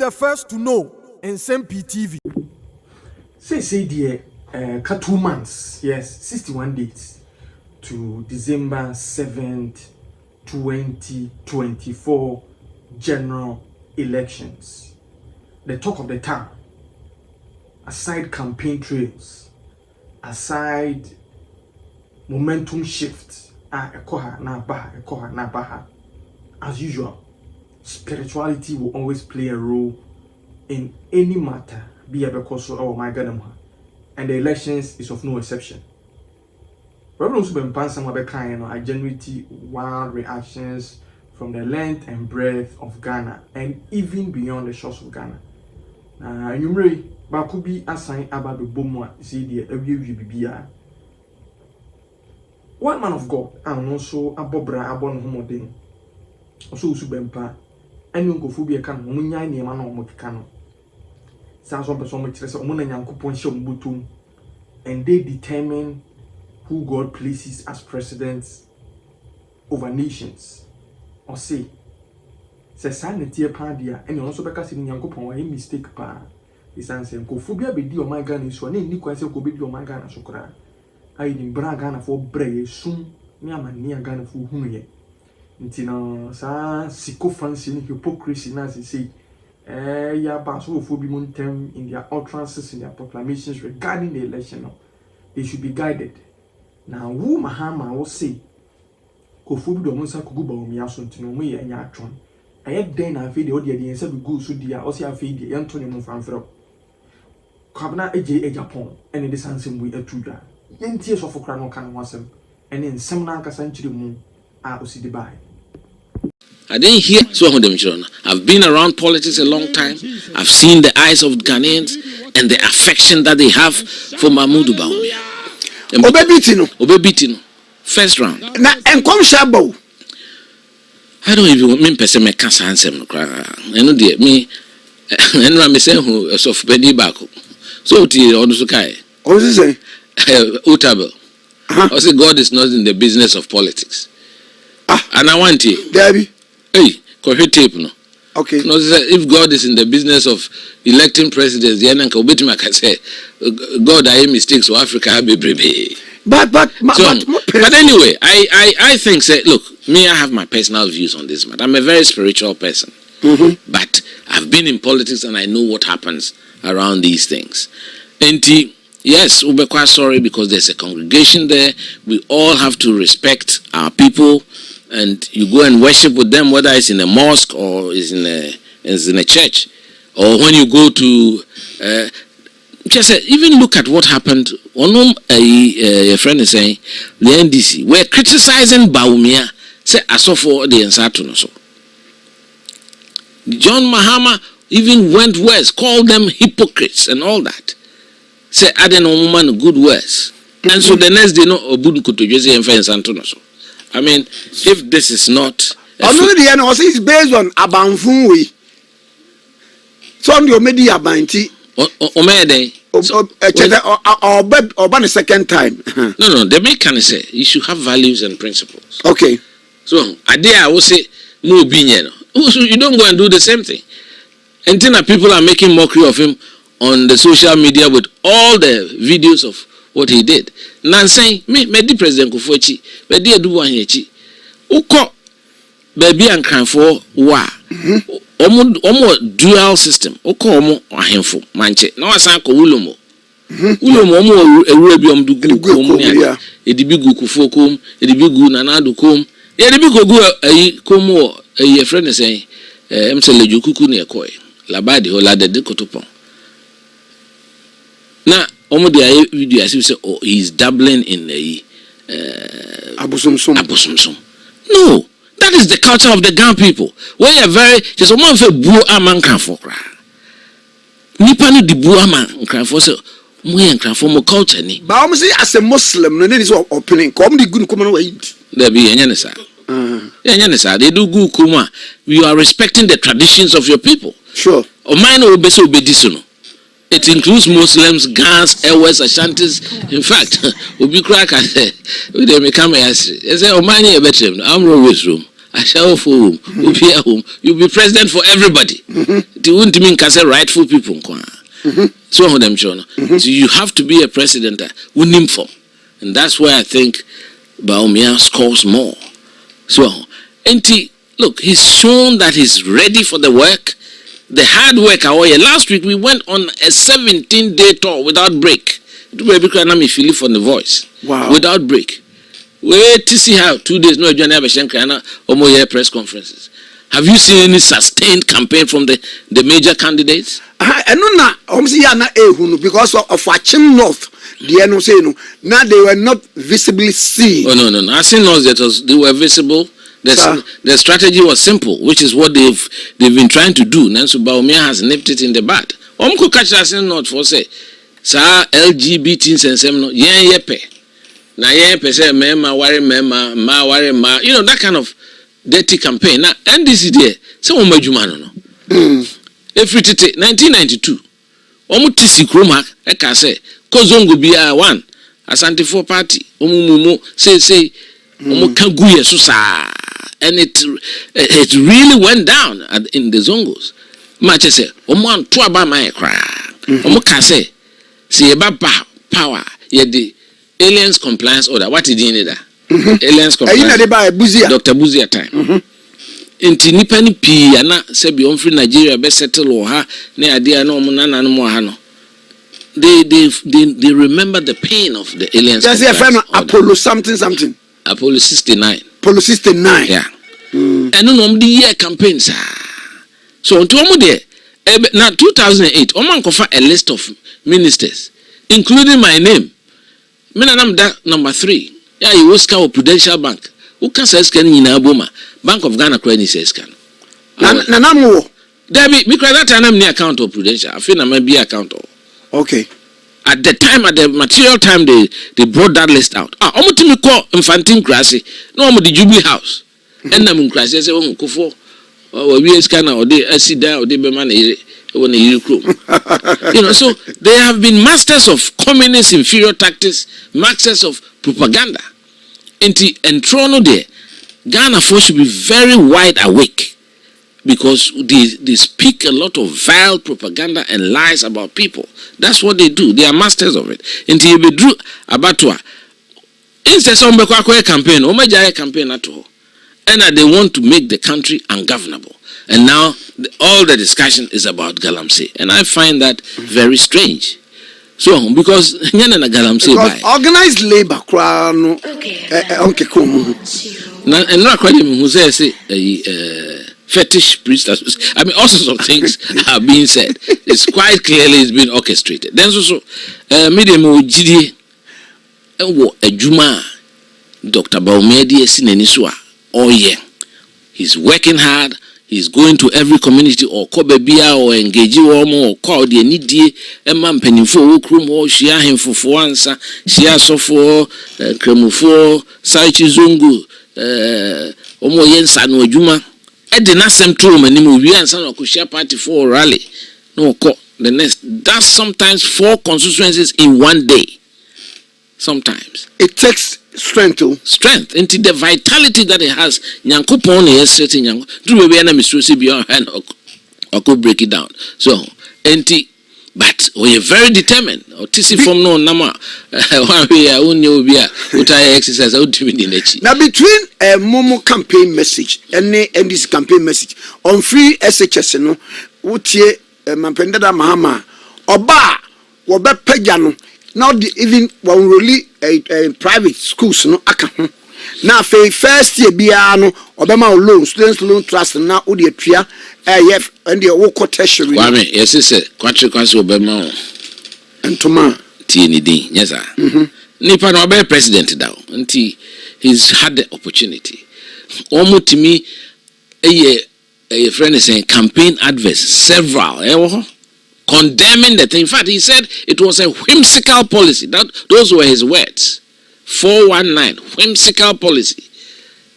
the first to know Nsem-Pii TV. Say dear, 2 months, yes, 61 days to December 7th, 2024 general elections. The talk of the town, aside campaign trails, aside momentum shifts, as usual, spirituality will always play a role in any matter, be a because of my God, and the elections is of no exception. Problems been passing my kind, I generate wild reactions from the length and breadth of Ghana and even beyond the shores of Ghana. You may Bakubi assign about the Bawumia, see the BBA. One man of God, and also a Bobra Abon Homodin, also Subempa, and you go phobia can Munya near man or Moticano. Sounds one person which is a woman and coupon butum, and they determine who God places as presidents over nations. Or say sanity pandia, and also because in Yankupon, a mistake pa. This answer, go phobia be dear my gun is one, and Nico said, go be your my gun as Sokra. I didn't brag Ghana for bray soon, near my near Ghana for whom ye. Intina, sa sycophancy, hypocrisy, as they say. Ya basophobia term in their utterances, in their proclamations regarding the election. They should be guided. Now, who Mahama will say, Kofubi Domonsa Kugu Bawumia Suntino, me and Yatron. I had then I feel the audio and said, go so dear, also I feel the Antonio Monfranfro. Cabana A Japan, and it is handsome with a tudor. Yen tears of a crown can was him, and in some Nanka century moon, I will see the by. I didn't hear some of them, John. I've been around politics a long time. I've seen the eyes of Ghanaians and the affection that they have for Mahmoud Bawumia. Obebitino. First round. Na enkom shabo. I don't even mean person me cancer answer no cry. Eno de me enra me say who of bedi back. So ti on so kai. What is say? Utable. I say God is not in the business of politics. And I want it. Debbie. Hey, correct tape no. Okay. No, if God is in the business of electing presidents, the can say God I mistakes for Africa be brebe. But anyway, I think say look, me I have my personal views on this matter. I'm a very spiritual person. But I've been in politics and I know what happens around these things. And yes, we're quite sorry because there's a congregation there. We all have to respect our people. And you go and worship with them, whether it's in a mosque or it's in a church, or when you go to, just even look at what happened. A friend is saying the NDC were criticizing Bawumia. Say I saw for the Nsatuno so. John Mahama even went worse, called them hypocrites and all that. Say I don't know woman good words, and so the next day no Obun could just say Nsatuno so. I mean, if this is not... it's based on Abanfunwe. So on your media banti. Omede. Or the second time. No, the man can say you should have values and principles. Okay. So, I will say, no opinion. You don't go and do the same thing. And then people are making mockery of him on the social media with all the videos of what he did. Now saying, me the President Kufuchi, me the Aduwa Hechi. Uko, baby and cran for wa. Omo dual system. Uko omo ahemfo manche. Na wasan ko ulomo. Ulomo omo ewurebi omdugu omo ya. Edibigu kufokom, edibigu nanadu kom. Edibigu go ayi komo ayi friend saying, emsele jukuku ne ekoy. Labadi ho la de kotopon. Na omo the video as you say, oh, he's dabbling in the abusumsum. No, that is the culture of the Ghana people. When you're very just a man for boo aman can for cry. Nipani di boo aman can for so we can for more culture ni. But I'm saying as a Muslim, no is opening. Come the good come away. There be any sir. They do good kuma. You are respecting the traditions of your people. Sure. O mine will be so obedient. It includes Muslims, Gans, Ewes, Ashantis. In fact, Obi Crack, we they become a say, oh, many a bedroom. I'm always room. I shall home. You'll be at home. You'll be president for everybody. It wouldn't mean say rightful people. So on them, John. So you have to be a president. Wouldn't for, and that's where I think Bawumia scores more. So, look, he's shown that he's ready for the work. The hard work. Last week we went on a 17-day tour without break. I'm feeling from the voice. Wow. Without break. Wait to see how 2 days no journey have press conferences. Have you seen any sustained campaign from the major candidates? I know because of watching North. Now they were not visibly seen. Oh no. I seen North they were visible. The strategy was simple, which is what they've been trying to do. Nancy Bawumia has nipped it in the bud. Could catch us in North for say, sir, LGBT Nsem no yepe. Na yepe say mema worry mema ma worry ma. You know that kind of dirty campaign. Now NDC there, say o majuma no. Every 1992. Omo tisi kroma e ka say kozongo bia one Asante for party. Omo say omo kan guye so sa. And it really went down in the Zongos. Much say, Oman to about my cry. Omokase, see about power, yet the aliens compliance order. What did you need that? Aliens compliance. Dr. Buzia time. In Nsem-Pii, and said, be on free Nigeria, best settle or her, near idea no monana no more. They remember the pain of the aliens. There's a friend Apollo something. Apollo 69. Apollo 69. Yeah. And no the year campaign, sir. So on there, now 2008, Oman confer a list of ministers, including my name. I'm that number 3. Yeah, you was called Prudential Bank. Who can say scan in Aboma? Bank of Ghana credit says scan. Nanamo. There be because that time I'm near account of Prudential. I feel I might be account of. Okay. At the time, at the material time, they brought that list out. Almost to me call Infantine Crassi. No, I'm the Jubilee House. And I'm in Crassi. I say, oh, Kofo, or we scanner, or they sit down, or they be man, when you know, so they have been masters of communist inferior tactics, masters of propaganda. And Toronto there, Ghana folks should be very wide awake. Because they speak a lot of vile propaganda and lies about people. That's what they do. They are masters of it. Until you be drew abattoir. Instead some campaign, campaign at all. And they want to make the country ungovernable. And now all the discussion is about Galamsey. And I find that very strange. So because organized labor and not quite who says fetish priestess. I mean, all sorts of things are being said. It's quite clearly it's been orchestrated. Then also, medium GD, a Juma, Dr. Bawumia Sineniswa, oh yeah, he's working hard. He's going to every community or Kobebia or engage or call the needy a man penny for Okrum or share him for answer, share so for Kremufo, Saichi Zungu, Omoyen Sanu Juma. The Nsem-Pii and we and son of share party for rally. No, the next. That's sometimes 4 constituencies in one day. Sometimes it takes strength into the vitality that it has. Nyankopon is setting Nyanko. Do we be an mistress beyond hand or could break it down? So, but we are very determined. Or TC from no nama. We are only be a exercise out to me. Now between a Momo campaign message and this campaign message on free SHS no, Utie Mampendada Mahama Oba Wobe Pejano. Now even when really private schools no aka. Now for first year biano Obama loan students loan trust now odi atria and the woko tertiary. Kwame yes sir kwatrekwanso Obama Ntoma TND yes sir. Nipa no be president down until he's had the opportunity. Almost to me a friend is saying campaign adverts several condemning the thing. In fact, he said it was a whimsical policy. Those were his words. 419 whimsical policy.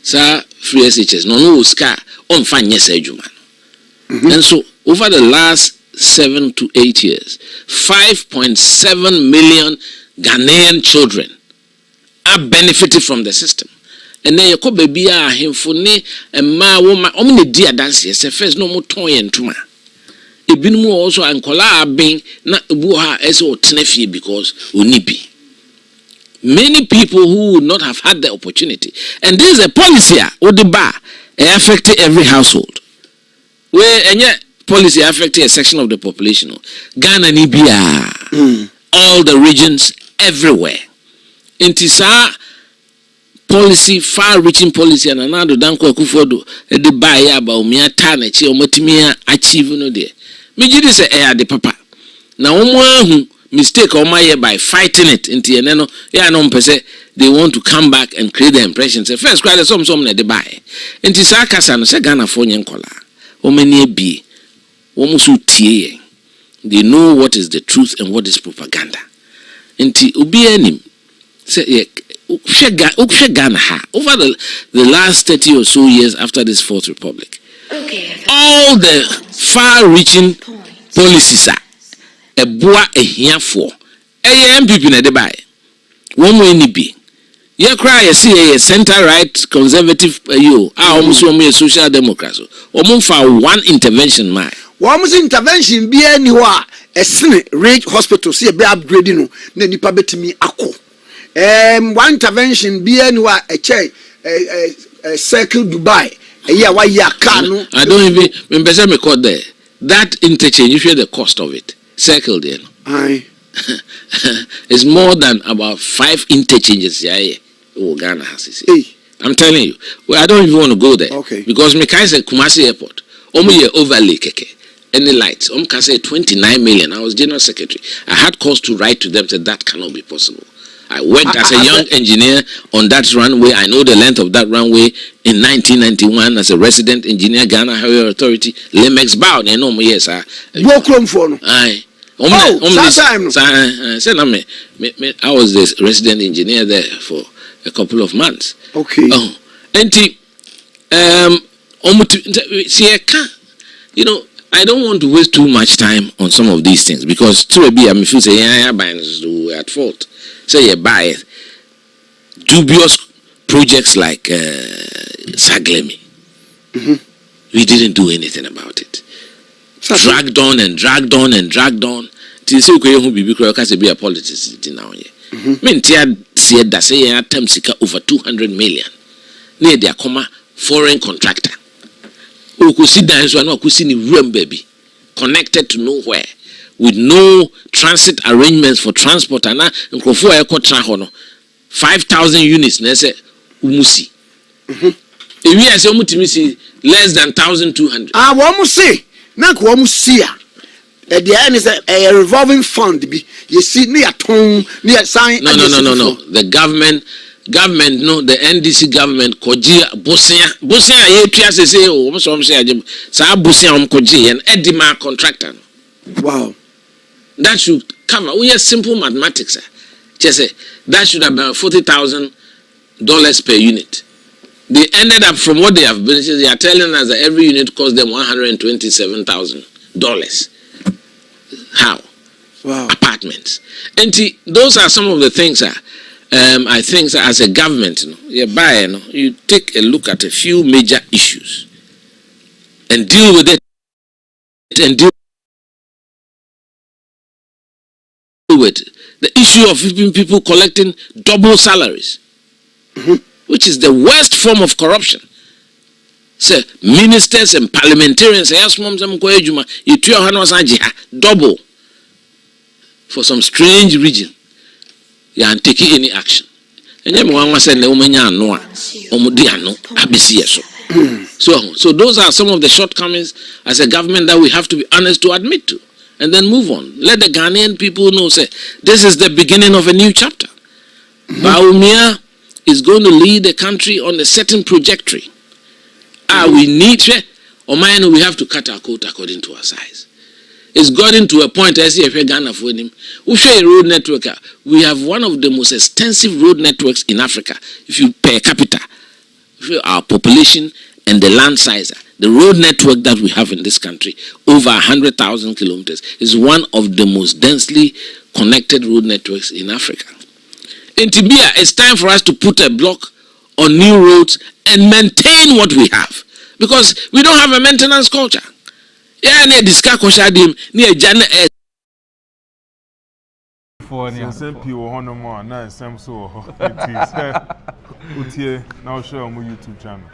Sir, free SHS no scar on fine yes And so over the last 7 to 8 years, 5.7 million Ghanaian children are benefited from the system. And then you call baby him for ne and ma woman omni dear dance yes first no more toy and tuma. A bin more also and kola being not buha as or tenefie because unibi. Many people who would not have had the opportunity. And there is a policy or the bar affecting every household. Where and yet policy affecting a section of the population. Ghana Nibia. All the regions everywhere. Intisa policy, far-reaching policy, and another danko kufodo the buy Bawumia Tanechi or Motimia achieve no there. Me say the papa. Now who mistake on my by fighting it into no no they want to come back and create the impression. Say first cry some the buy. Inti sa kasa no say Ghana for nkola. O many be womusu tie. They know what is the truth and what is propaganda. Inti ubi enim say Ghana over the last 30 or so years after this Fourth Republic, all the far-reaching policies are a boa a here for a MPP na de buy one way ni be you cry you see a center right conservative you almost a social democrat almost for one intervention man one intervention be anywhere a sin rich hospital see a be upgrading no na nipa betimi akọ. One intervention be anywhere a check a circle Dubai a year why you can. I don't even remember me call there that interchange. You share the cost of it. Circle there. Aye. It's more than about 5 interchanges. Yeah. Oh, Ghana has it. Hey. I'm telling you. Well, I don't even want to go there. Okay. Because me can say Kumasi Airport. Omo overlay keke. Any lights? Can say 29 million. I was general secretary. I had calls to write to them that that cannot be possible. I worked as a young engineer on that runway. I know the length of that runway in 1991 as a resident engineer, Ghana Highway Authority, Lemex Bow. You know, yes, sir. Aye. I was the resident engineer there for a couple of months. Okay. Oh, and you know, I don't want to waste too much time on some of these things because to a be I feel say yeah, we're at fault. Say you buy dubious projects like Saglemi. We didn't do anything about it. Dragged on and dragged on and dragged on. Till say okay, who be because be a politics now here. Men said that say attempts over 200 million. Near their comma foreign contractor. Who could sit down so no could see the room baby connected to nowhere. With no transit arrangements for transport and 5,000 units na say umusi. If we say umutimi less than 1,200. What say? Na ko umusi at the end is a revolving fund be. You see near tone near sign. No. The government no the NDC government koji bosia ye twa say o so say agem sa bosia koji and edima contractor. Wow. That should cover. We have simple mathematics. Just say that should have been $40,000 per unit. They ended up from what they have been. They are telling us that every unit cost them $127,000. How? Wow. Apartments. And those are some of the things. I think that as a government, you take a look at a few major issues and deal with it and deal with the issue of people collecting double salaries, which is the worst form of corruption. So ministers and parliamentarians double for some strange region. You are taking any action. And so those are some of the shortcomings as a government that we have to be honest to admit to. And then move on. Let the Ghanaian people know, say, this is the beginning of a new chapter. Bawumia is going to lead the country on a certain trajectory. We need, we have to cut our coat according to our size. It's gotten to a point, I see if Ghana for him. We share a road network. We have one of the most extensive road networks in Africa. If you per capita, our population and the land size, the road network that we have in this country, over 100,000 kilometers, is one of the most densely connected road networks in Africa. In Tibia, it's time for us to put a block on new roads and maintain what we have. Because we don't have a maintenance culture. Yeah, near discuss Koshadim, near Janet. Nsem-Pii will honor more, now Nsem-So. Utie, now show on my YouTube channel.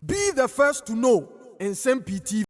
Be the first to know Nsem-Pii TV.